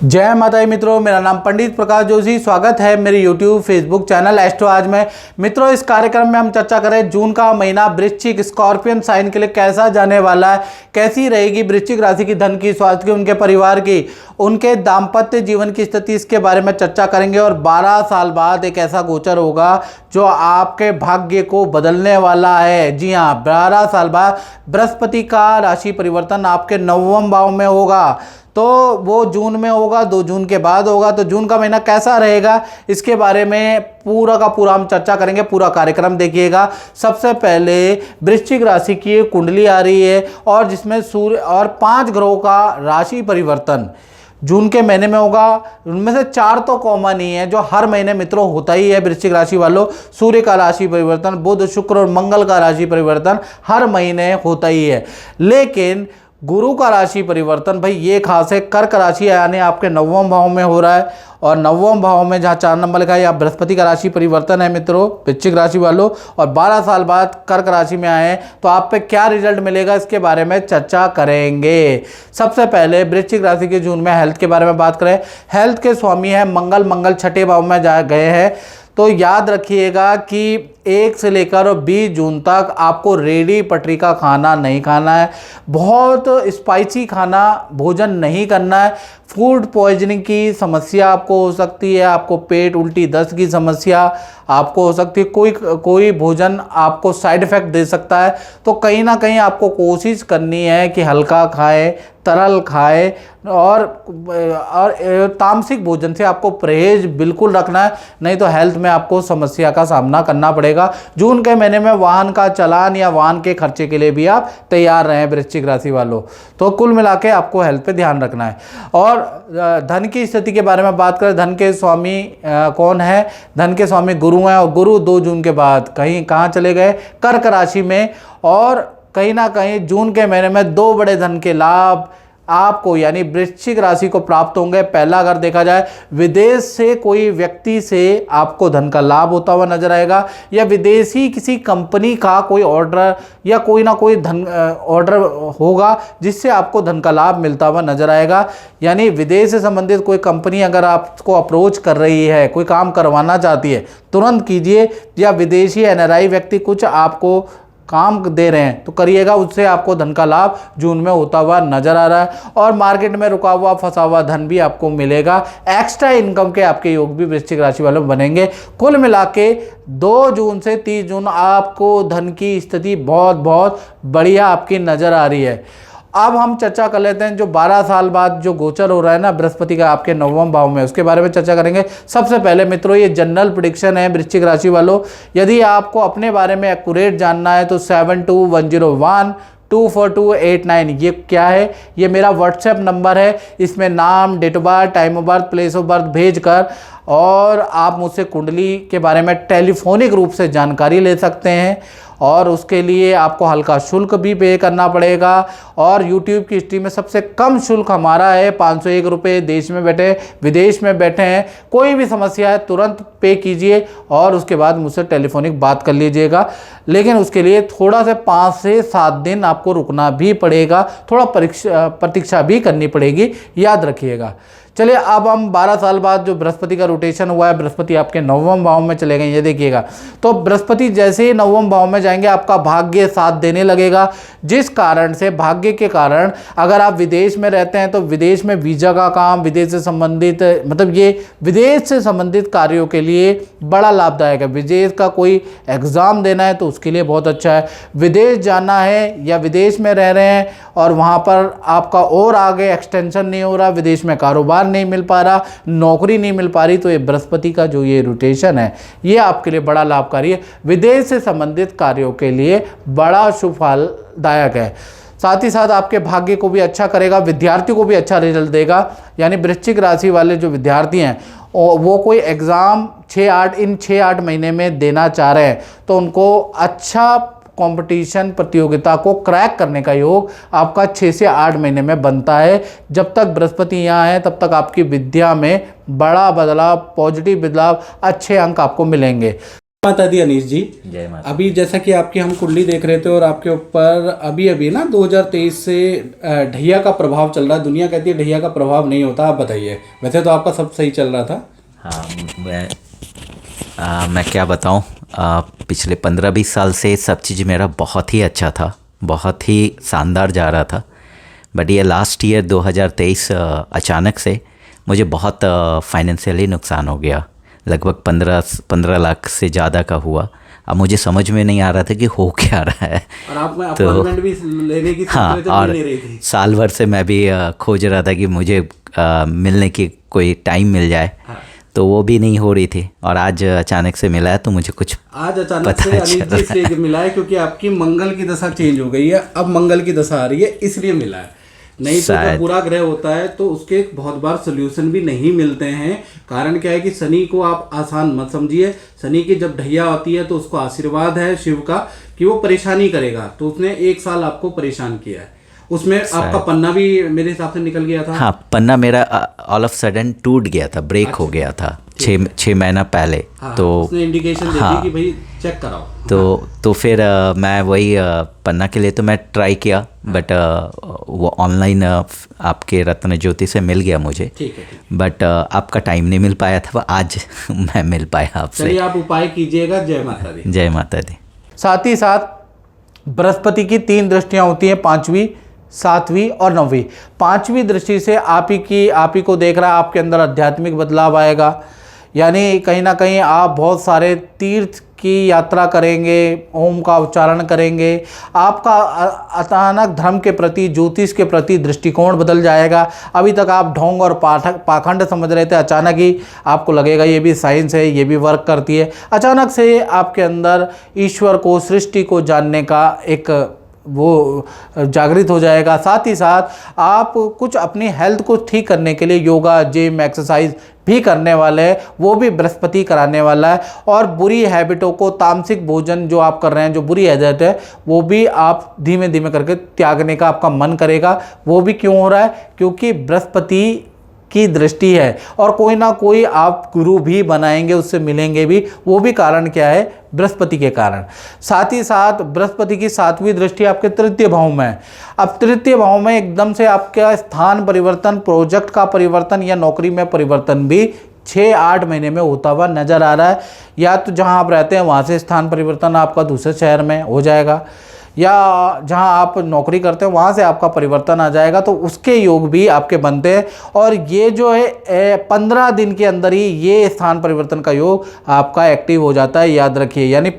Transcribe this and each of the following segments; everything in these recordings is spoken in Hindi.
जय माता दी मित्रों, मेरा नाम पंडित प्रकाश जोशी। स्वागत है मेरे YouTube फेसबुक चैनल एस्ट्रो आज में। मित्रों, इस कार्यक्रम में हम चर्चा करें जून का महीना वृश्चिक स्कॉर्पियन साइन के लिए कैसा जाने वाला है, कैसी रहेगी वृश्चिक राशि की धन की, स्वास्थ्य की, उनके परिवार की, उनके दाम्पत्य जीवन की स्थिति, इसके बारे में चर्चा करेंगे। और 12 साल बाद एक ऐसा गोचर होगा जो आपके भाग्य को बदलने वाला है। जी हाँ, 12 साल बाद बृहस्पति का राशि परिवर्तन आपके 9वें भाव में होगा, तो वो जून में होगा, 2 जून के बाद होगा। तो जून का महीना कैसा रहेगा, इसके बारे में पूरा का पूरा हम चर्चा करेंगे। पूरा कार्यक्रम देखिएगा। सबसे पहले वृश्चिक राशि की कुंडली आ रही है और जिसमें सूर्य और 5 ग्रहों का राशि परिवर्तन जून के महीने में होगा। उनमें से 4 तो कॉमन ही है, जो हर महीने मित्रों होता ही है वृश्चिक राशि वालों। सूर्य का राशि परिवर्तन, बुध, शुक्र और मंगल का राशि परिवर्तन हर महीने होता ही है। लेकिन गुरु का राशि परिवर्तन भाई ये खास है, कर्क राशि यानी आपके 9वें भाव में हो रहा है। और 9वें भाव में जहाँ 4 नंबर लिखा है, या बृहस्पति का राशि परिवर्तन है मित्रों वृश्चिक राशि वालों। और 12 साल बाद कर्क राशि में आए तो आप पे क्या रिजल्ट मिलेगा, इसके बारे में चर्चा करेंगे। सबसे पहले वृश्चिक राशि के जून में हेल्थ के बारे में बात करें। हेल्थ के स्वामी है मंगल। मंगल 6ठे भाव में जा गए हैं, तो याद रखिएगा कि 1 से लेकर 20 जून तक आपको रेडी पटरी का खाना नहीं खाना है, बहुत स्पाइसी खाना भोजन नहीं करना है। फूड पॉइजनिंग की समस्या आपको हो सकती है, आपको पेट उल्टी दस्त की समस्या आपको हो सकती है, कोई भोजन आपको साइड इफेक्ट दे सकता है। तो कहीं ना कहीं आपको कोशिश करनी है कि हल्का खाएं, तरल खाएं और तामसिक भोजन से आपको परहेज बिल्कुल रखना है, नहीं तो हेल्थ में आपको समस्या का सामना करना पड़ेगा। जून के महीने में वाहन का चालान या वाहन के खर्चे के लिए भी आप तैयार रहें वृश्चिक राशि वालों। तो कुल मिला के आपको हेल्थ पे ध्यान रखना है। और धन की स्थिति के बारे में बात करें, धन के स्वामी कौन है? धन के स्वामी गुरु हैं, और गुरु 2 जून के बाद कहाँ चले गए? कर्क राशि में। और कहीं ना कहीं जून के महीने में 2 बड़े धन के लाभ आपको यानी वृश्चिक राशि को प्राप्त होंगे। पहला, अगर देखा जाए, विदेश से कोई व्यक्ति से आपको धन का लाभ होता हुआ नजर आएगा, या विदेशी किसी कंपनी का कोई ऑर्डर या कोई ना कोई धन ऑर्डर होगा जिससे आपको धन का लाभ मिलता हुआ नजर आएगा। यानी विदेश से संबंधित कोई कंपनी अगर आपको अप्रोच कर रही है, कोई काम करवाना चाहती है, तुरंत कीजिए। या विदेशी एनआरआई व्यक्ति कुछ आपको काम दे रहे हैं तो करिएगा, उससे आपको धन का लाभ जून में होता हुआ नजर आ रहा है। और मार्केट में रुका हुआ फंसा हुआ धन भी आपको मिलेगा। एक्स्ट्रा इनकम के आपके योग भी वृश्चिक राशि वालों में बनेंगे। कुल मिला के 2 जून से 30 जून आपको धन की स्थिति बहुत बहुत बढ़िया आपकी नजर आ रही है। अब हम चर्चा कर लेते हैं जो 12 साल बाद जो गोचर हो रहा है ना बृहस्पति का आपके 9वें भाव में, उसके बारे में चर्चा करेंगे। सबसे पहले मित्रों, ये जनरल प्रेडिक्शन है वृश्चिक राशि वालों। यदि आपको अपने बारे में एक्यूरेट जानना है तो 7210124289 ये क्या है? ये मेरा व्हाट्सएप नंबर है। इसमें नाम, date of birth, time of birth, place of birth भेजकर और आप मुझसे कुंडली के बारे में टेलीफोनिक रूप से जानकारी ले सकते हैं। और उसके लिए आपको हल्का शुल्क भी पे करना पड़ेगा। और YouTube की हिस्ट्री में सबसे कम शुल्क हमारा है 501 रुपये। देश में बैठे, विदेश में बैठे हैं, कोई भी समस्या है तुरंत पे कीजिए और उसके बाद मुझसे टेलीफोनिक बात कर लीजिएगा। लेकिन उसके लिए थोड़ा से 5 से 7 दिन आपको रुकना भी पड़ेगा, थोड़ा प्रतीक्षा भी करनी पड़ेगी, याद रखिएगा। चलिए, अब हम 12 साल बाद जो बृहस्पति का रोटेशन हुआ है, बृहस्पति आपके 9वें भाव में चले गए, ये देखिएगा। तो बृहस्पति जैसे ही 9वें भाव में जाएंगे आपका भाग्य साथ देने लगेगा, जिस कारण से भाग्य के कारण अगर आप विदेश में रहते हैं तो विदेश में वीज़ा का काम, विदेश से संबंधित मतलब ये विदेश से संबंधित कार्यों के लिए बड़ा लाभदायक है। विदेश का कोई एग्ज़ाम देना है तो उसके लिए बहुत अच्छा है। विदेश जाना है या विदेश में रह रहे हैं और वहाँ पर आपका और आगे एक्सटेंशन नहीं हो रहा, विदेश में कारोबार नहीं मिल पा रहा, नौकरी नहीं मिल पा रही, तो ये बृहस्पति का जो ये रोटेशन है ये आपके लिए बड़ा लाभकारी है। विदेश से संबंधित कार्यों के लिए बड़ा शुभ फलदायक है। साथ ही साथ आपके भाग्य को भी अच्छा करेगा, विद्यार्थियों को भी अच्छा रिजल्ट देगा। यानी वृश्चिक राशि वाले जो विद्यार्थी हैं वो कोई एग्ज़ाम 6-8 महीने में देना चाह रहे हैं तो उनको अच्छा कंपटीशन प्रतियोगिता को क्रैक करने का योग आपका 6 से 8 महीने में बनता है। जब तक बृहस्पति यहाँ है तब तक आपकी विद्या में बड़ा बदलाव, पॉजिटिव बदलाव, अच्छे अंक आपको मिलेंगे। माता दी अनीश जी। जय माता। अभी जैसा कि आपकी हम कुंडली देख रहे थे और आपके ऊपर अभी अभी ना 2023 से ढैया का प्रभाव चल रहा है। दुनिया कहती है ढैया का प्रभाव नहीं होता, आप बताइए। वैसे तो आपका सब सही चल रहा था। हाँ, मैं क्या बताऊँ, पिछले 15-20 साल से सब चीज़ मेरा बहुत ही अच्छा था, बहुत ही शानदार जा रहा था। बट ये लास्ट ईयर 2023 अचानक से मुझे बहुत फाइनेंशियली नुकसान हो गया। लगभग 15 लाख से ज़्यादा का हुआ। अब मुझे समझ में नहीं आ रहा था कि हो क्या रहा है। और आप में तो अपॉइंटमेंट भी लेने की हाँ, और नहीं रही थी। साल भर से मैं भी खोज रहा था कि मुझे मिलने की कोई टाइम मिल जाए। हाँ। तो वो भी नहीं हो रही थी, और आज अचानक से मिला है तो मुझे कुछ आज अचानक से अनीश जी इसलिए मिला है क्योंकि आपकी मंगल की दशा चेंज हो गई है। अब मंगल की दशा आ रही है, इसलिए मिला है। नहीं तो जब बुरा ग्रह होता है तो उसके बहुत बार सोल्यूशन भी नहीं मिलते हैं। कारण क्या है कि शनि को आप आसान मत समझिए। शनि की जब ढैया आती है तो उसको आशीर्वाद है शिव का कि वो परेशानी करेगा। तो उसने 1 साल आपको परेशान किया है। उसमें आपका पन्ना भी मेरे हिसाब से निकल गया था। हाँ, पन्ना मेरा ऑल ऑफ सडन टूट गया था, ब्रेक हो गया था 6 महीना पहले। हाँ, तो उसने इंडिकेशन दे दी कि भाई चेक कराओ। तो फिर मैं वही पन्ना के लिए तो मैं ट्राई किया, बट वो ऑनलाइन आपके रत्न ज्योति से मिल गया मुझे। ठीक है। बट आपका टाइम नहीं मिल पाया था, आज मैं मिल पाया आपसे। चलिए आप उपाय कीजिएगा। जय माता दी। जय माता दी। साथ ही साथ बृहस्पति की 3 दृष्टियां होती हैं, 5वीं, 7वीं और 9वीं। 5वीं दृष्टि से आप ही को देख रहा है, आपके अंदर आध्यात्मिक बदलाव आएगा। यानी कहीं ना कहीं आप बहुत सारे तीर्थ की यात्रा करेंगे, ओम का उच्चारण करेंगे। आपका अचानक धर्म के प्रति, ज्योतिष के प्रति दृष्टिकोण बदल जाएगा। अभी तक आप ढोंग और पाखंड समझ रहे थे, अचानक ही आपको लगेगा ये भी साइंस है, ये भी वर्क करती है। अचानक से आपके अंदर ईश्वर को, सृष्टि को जानने का एक वो जागृत हो जाएगा। साथ ही साथ आप कुछ अपनी हेल्थ को ठीक करने के लिए योगा, जिम, एक्सरसाइज भी करने वाले हैं, वो भी बृहस्पति कराने वाला है। और बुरी हैबिटों को, तामसिक भोजन जो आप कर रहे हैं, जो बुरी हैबिट है, वो भी आप धीमे धीमे करके त्यागने का आपका मन करेगा। वो भी क्यों हो रहा है? क्योंकि बृहस्पति की दृष्टि है और कोई ना कोई आप गुरु भी बनाएंगे, उससे मिलेंगे भी। वो भी कारण क्या है? बृहस्पति के कारण। साथ ही साथ बृहस्पति की 7वीं दृष्टि आपके तृतीय भाव में है। अब तृतीय भाव में एकदम से आपका स्थान परिवर्तन, प्रोजेक्ट का परिवर्तन या नौकरी में परिवर्तन भी 6-8 महीने में होता हुआ नजर आ रहा है। या तो जहां आप रहते हैं वहां से स्थान परिवर्तन आपका दूसरे शहर में हो जाएगा, या जहां आप नौकरी करते हैं वहां से आपका परिवर्तन आ जाएगा। तो उसके योग भी आपके बनते हैं। और ये जो है 15 दिन के अंदर ही ये स्थान परिवर्तन का योग आपका एक्टिव हो जाता है, याद रखिए। यानी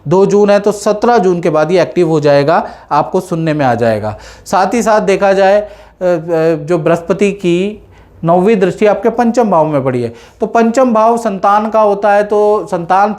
2 जून है तो 17 जून के बाद ये एक्टिव हो जाएगा, आपको सुनने में आ जाएगा। साथ ही साथ देखा जाए जो बृहस्पति की 9वीं दृष्टि आपके पंचम भाव में पड़ी है, तो पंचम भाव संतान का होता है। तो संतान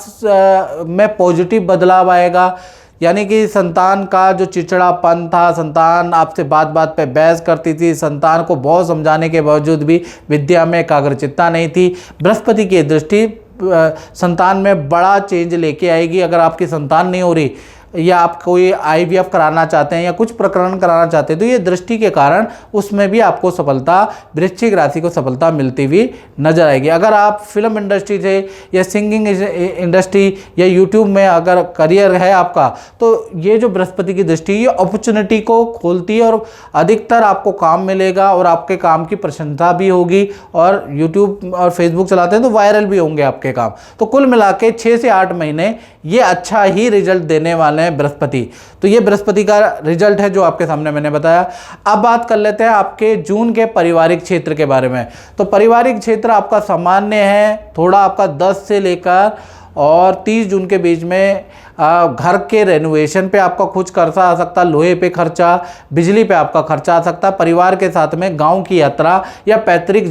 में पॉजिटिव बदलाव आएगा। यानी कि संतान का जो चिड़चिड़ापन था, संतान आपसे बात बात पे बहस करती थी, संतान को बहुत समझाने के बावजूद भी विद्या में एकाग्रचित्ता नहीं थी। बृहस्पति की दृष्टि संतान में बड़ा चेंज लेके आएगी। अगर आपकी संतान नहीं हो रही या आप कोई IVF कराना चाहते हैं या कुछ प्रकरण कराना चाहते हैं, तो ये दृष्टि के कारण उसमें भी आपको सफलता, वृश्चिक राशि को सफलता मिलती हुई नजर आएगी। अगर आप फिल्म इंडस्ट्री से या सिंगिंग इंडस्ट्री या यूट्यूब में अगर करियर है आपका, तो ये जो बृहस्पति की दृष्टि ये अपॉर्चुनिटी को खोलती है और अधिकतर आपको काम मिलेगा और आपके काम की प्रशंसा भी होगी। और यूट्यूब और फेसबुक चलाते हैं तो वायरल भी होंगे आपके काम। तो कुल मिला के 6 से 8 महीने ये अच्छा ही रिजल्ट देने वाले हैं बृहस्पति। तो ये बृहस्पति का रिजल्ट है जो आपके सामने मैंने बताया। अब बात कर लेते हैं आपके जून के पारिवारिक क्षेत्र के बारे में। तो पारिवारिक क्षेत्र आपका सामान्य है, थोड़ा आपका 10 से लेकर और 30 जून के बीच में घर के रेनोवेशन पे आपका कुछ खर्चा आ सकता, लोहे पे खर्चा, बिजली पे आपका खर्चा आ सकता। परिवार के साथ में गांव की यात्रा या पैतृक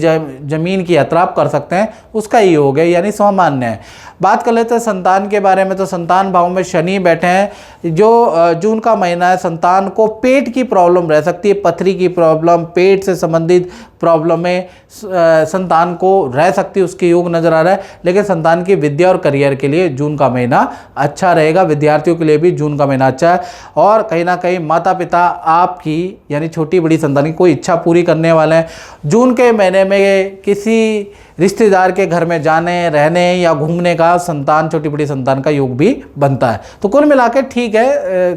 जमीन की यात्रा आप कर सकते हैं, उसका ये हो गया, यानी सामान्य है। बात कर लेते हैं संतान के बारे में। तो संतान भाव में शनि बैठे हैं। जो जून का महीना है, संतान को पेट की प्रॉब्लम रह सकती है, पथरी की प्रॉब्लम, पेट से संबंधित प्रॉब्लमें संतान को रह सकती है, उसके योग नजर आ रहा है। लेकिन संतान की विद्या और करियर के लिए जून का महीना अच्छा रहेगा। रहेगा। विद्यार्थियों के लिए भी जून का महीना अच्छा है और कहीं ना कहीं माता पिता आपकी यानी छोटी बड़ी संतान की कोई इच्छा पूरी करने वाले हैं। जून के महीने में किसी रिश्तेदार के घर में जाने रहने या घूमने का संतान छोटी बड़ी संतान का योग भी बनता है। तो कुल मिला के ठीक है,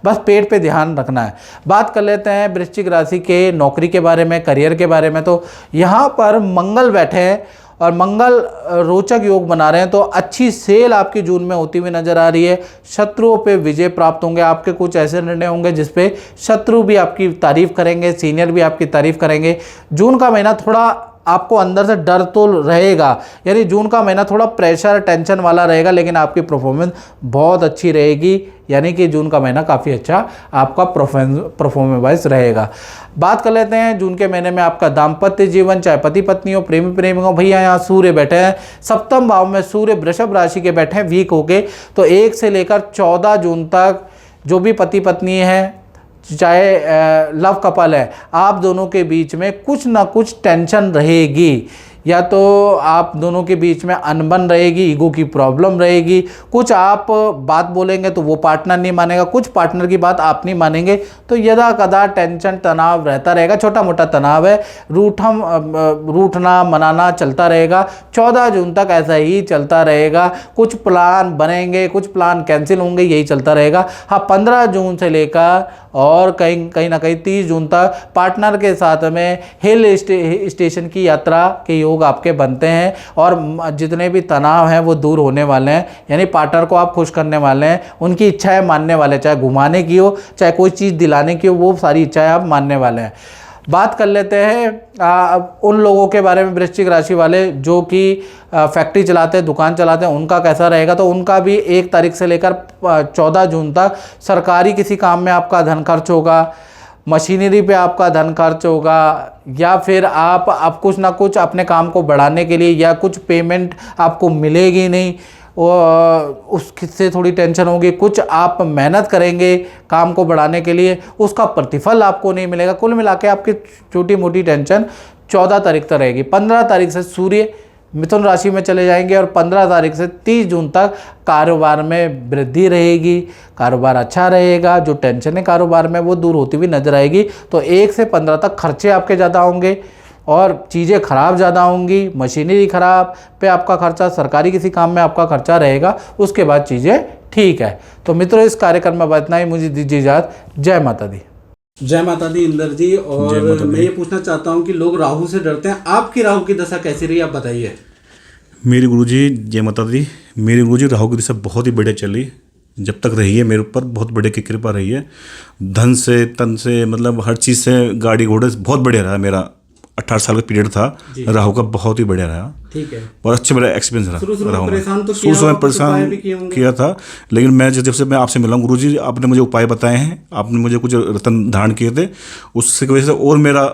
बस पेट पे ध्यान रखना है। बात कर लेते हैं वृश्चिक राशि के नौकरी के बारे में, करियर के बारे में। तो यहाँ पर मंगल बैठे हैं और मंगल रोचक योग बना रहे हैं, तो अच्छी सेल आपकी जून में होती हुई नजर आ रही है। शत्रुओं पे विजय प्राप्त होंगे, आपके कुछ ऐसे निर्णय होंगे जिसपे शत्रु भी आपकी तारीफ करेंगे, सीनियर भी आपकी तारीफ करेंगे। जून का महीना थोड़ा आपको अंदर से डर तो रहेगा, यानी जून का महीना थोड़ा प्रेशर टेंशन वाला रहेगा, लेकिन आपकी परफॉर्मेंस बहुत अच्छी रहेगी। यानी कि जून का महीना काफ़ी अच्छा आपका परफॉर्मेंस वाइज रहेगा। बात कर लेते हैं जून के महीने में आपका दाम्पत्य जीवन, चाहे पति पत्नी हो, प्रेमी प्रेमी हो। भैया यहाँ सूर्य बैठे हैं सप्तम भाव में, सूर्य वृषभ राशि के बैठे हैं वीक होके। तो 1 से लेकर 14 जून तक जो भी पति पत्नी है, चाहे लव कपल है, आप दोनों के बीच में कुछ ना कुछ टेंशन रहेगी। या तो आप दोनों के बीच में अनबन रहेगी, ईगो की प्रॉब्लम रहेगी। कुछ आप बात बोलेंगे तो वो पार्टनर नहीं मानेगा, कुछ पार्टनर की बात आप नहीं मानेंगे। तो यदा कदा टेंशन तनाव रहता रहेगा, छोटा मोटा तनाव है, रूठना मनाना चलता रहेगा। 14 जून तक ऐसा ही चलता रहेगा। कुछ प्लान बनेंगे, कुछ प्लान कैंसिल होंगे, यही चलता रहेगा। हाँ, 15 जून से लेकर और कहीं ना कहीं 30 जून तक पार्टनर के साथ में हिल स्टेशन की यात्रा के योग आपके बनते हैं और जितने भी तनाव हैं वो दूर होने वाले हैं। यानी पार्टनर को आप खुश करने वाले हैं, उनकी इच्छाएं मानने वाले, चाहे घुमाने की हो, चाहे कोई चीज़ दिलाने की हो, वो सारी इच्छाएं आप मानने वाले हैं। बात कर लेते हैं उन लोगों के बारे में, वृश्चिक राशि वाले जो कि फैक्ट्री चलाते हैं, दुकान चलाते हैं, उनका कैसा रहेगा। तो उनका भी 1 तारीख से लेकर 14 जून तक सरकारी किसी काम में आपका धन खर्च होगा, मशीनरी पे आपका धन खर्च होगा, या फिर आप कुछ ना कुछ अपने काम को बढ़ाने के लिए या कुछ पेमेंट आपको मिलेगी नहीं, उससे थोड़ी टेंशन होगी। कुछ आप मेहनत करेंगे काम को बढ़ाने के लिए, उसका प्रतिफल आपको नहीं मिलेगा। कुल मिला के आपकी छोटी मोटी टेंशन 14 तारीख तक रहेगी। 15 तारीख से सूर्य मिथुन राशि में चले जाएंगे और 15 तारीख से 30 जून तक कारोबार में वृद्धि रहेगी, कारोबार अच्छा रहेगा। जो टेंशन है कारोबार में वो दूर होती हुई नजर आएगी। तो 1 से 15 तक खर्चे आपके ज़्यादा होंगे और चीज़ें खराब ज़्यादा होंगी, मशीनरी खराब पे आपका खर्चा, सरकारी किसी काम में आपका खर्चा रहेगा। उसके बाद चीज़ें ठीक है। तो मित्रों, इस कार्यक्रम में इतना ही, मुझे दीजिए इजाज़त। जय माता दी। जय माता दी इंदर जी। और मैं ये पूछना चाहता हूँ कि लोग राहु से डरते हैं, आपकी राहु की दशा कैसी रही, आप बताइए। मेरी गुरुजी, जय माता दी। मेरी गुरुजी राहु की दशा बहुत ही बढ़िया चली, जब तक रही है मेरे ऊपर बहुत बड़े की कृपा रही है। धन से तन से मतलब हर चीज़ से, गाड़ी घोड़े से बहुत बढ़िया रहा मेरा। 18 साल का पीरियड था राहु का, बहुत ही बढ़िया रहा। ठीक है, बहुत अच्छे मेरा एक्सपीरियंस रहा। शुरू में परेशान तो किया था, लेकिन मैं जब से मैं आपसे मिला हूँ गुरुजी, आपने मुझे उपाय बताए हैं, आपने मुझे कुछ रतन धारण किए थे, उसकी वजह से और मेरा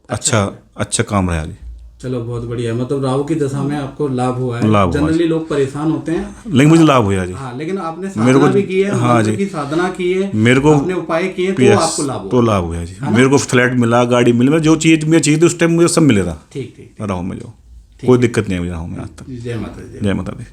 अच्छा काम रहा जी। चलो बहुत बढ़िया, मतलब राहु की दशा में आपको लाभ हुआ है। जनरली लोग परेशान होते हैं, लेकिन मुझे लाभ हुआ जी। हाँ, लेकिन आपने साधना भी की है, हाँ जी, साधना की है, मेरे को आपने उपाय किए तो आपको लाभ हुआ। तो लाभ हुआ जी। मेरे को फ्लैट मिला, गाड़ी मिली, जो चीज़ मुझे चाहिए थी उस टाइम मुझे सब मिले था। ठीक, राहु में जो कोई दिक्कत नहीं है मुझे राहु में आज तक। जय माता दी। जय माता दी।